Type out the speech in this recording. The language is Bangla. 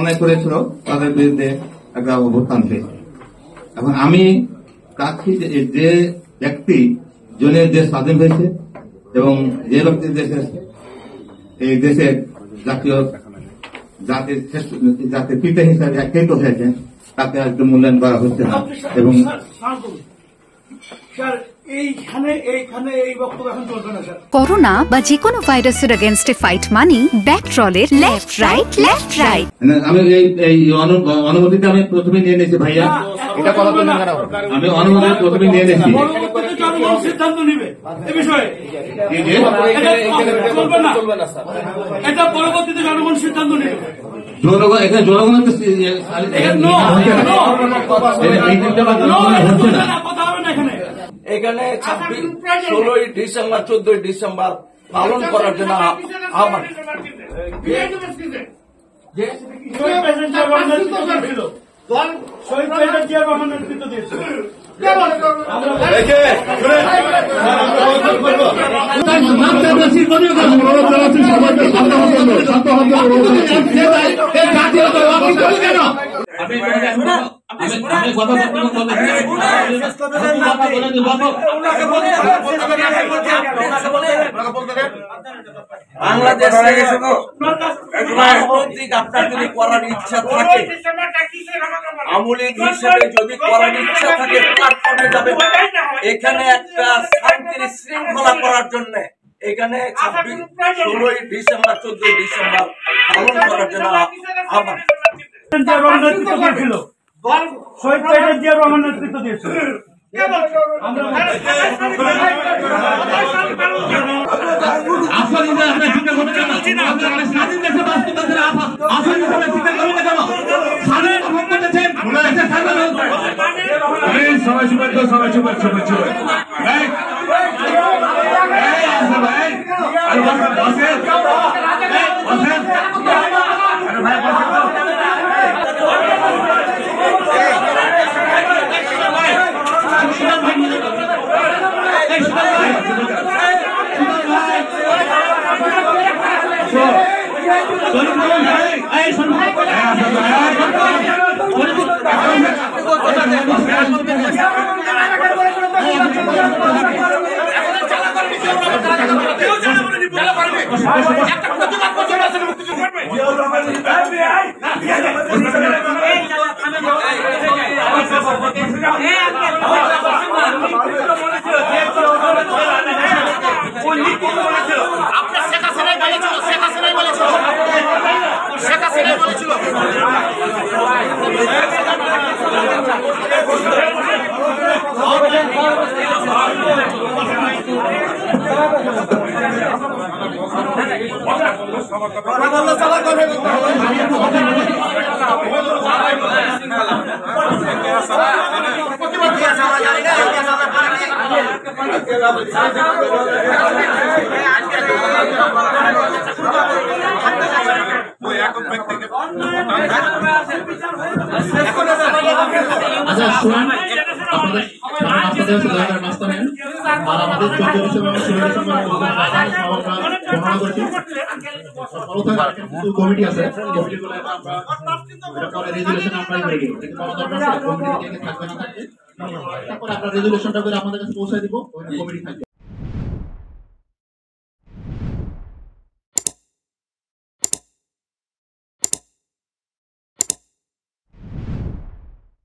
অন্যায় করেছিল তাদের বিরুদ্ধে একটা অবস্থান হয়েছে। এখন আমি চাচ্ছি যে ব্যক্তি জনের দেশ স্বাধীন হয়েছে এবং যে ব্যক্তি এই দেশের জাতির পিতা হিসাবে আখ্যায়িত হয়েছেন তাকে একটু মূল্যায়ন করা হচ্ছে না। এবং করোনা বা যে কোনো ভাইরাসের এগেইনস্টে ফাইট মানি ব্যাকট্রলের লেফট রাইট লেফট রাইট। আমি এই অনুমতিটা আমি প্রথমে নিয়ে নিয়েছি ভাইয়া, এটা করার জন্য আমি অনুমতি প্রথমে নিয়ে নিয়েছি। সিদ্ধান্ত নিবে এ বিষয়ে এটা পরবর্তীতে জনগণ সিদ্ধান্ত নেবে। জনগণ এখানে জনগণ হচ্ছে না, কথা হবে না এখানে। এখানে 16ই ডিসেম্বর 14ই ডিসেম্বর পালন করার জন্য আহ্বান। শহীদ প্রেসিডেন্ট জিয়া রহমান নেতৃত্ব দিয়েছিল। বাংলাদেশে রাজনৈতিক আপনার যদি করার ইচ্ছা থাকে, আমূলিক হিসেবে যদি করার ইচ্ছা থাকে প্ল্যাটফর্মে যাবে। এখানে একটা শান্তির শৃঙ্খলা করার জন্য এখানে 16ই ডিসেম্বর 14ই ডিসেম্বর পালন করার জন্য আহ্বান। শহীদ প্রেসিডেন্ট জিয়া রহমান নেতৃত্ব দিয়েছিল। কমিটি আছে, কমিটিগুলো আমরা রেজুলেশন অ্যাপ্লাই করে দিব। কমিটি থাকবে না থাকবে তারপর আমরা রেজুলেশনটা করে আমাদের কাছে পৌঁছে দিব, কমিটি থাকবে।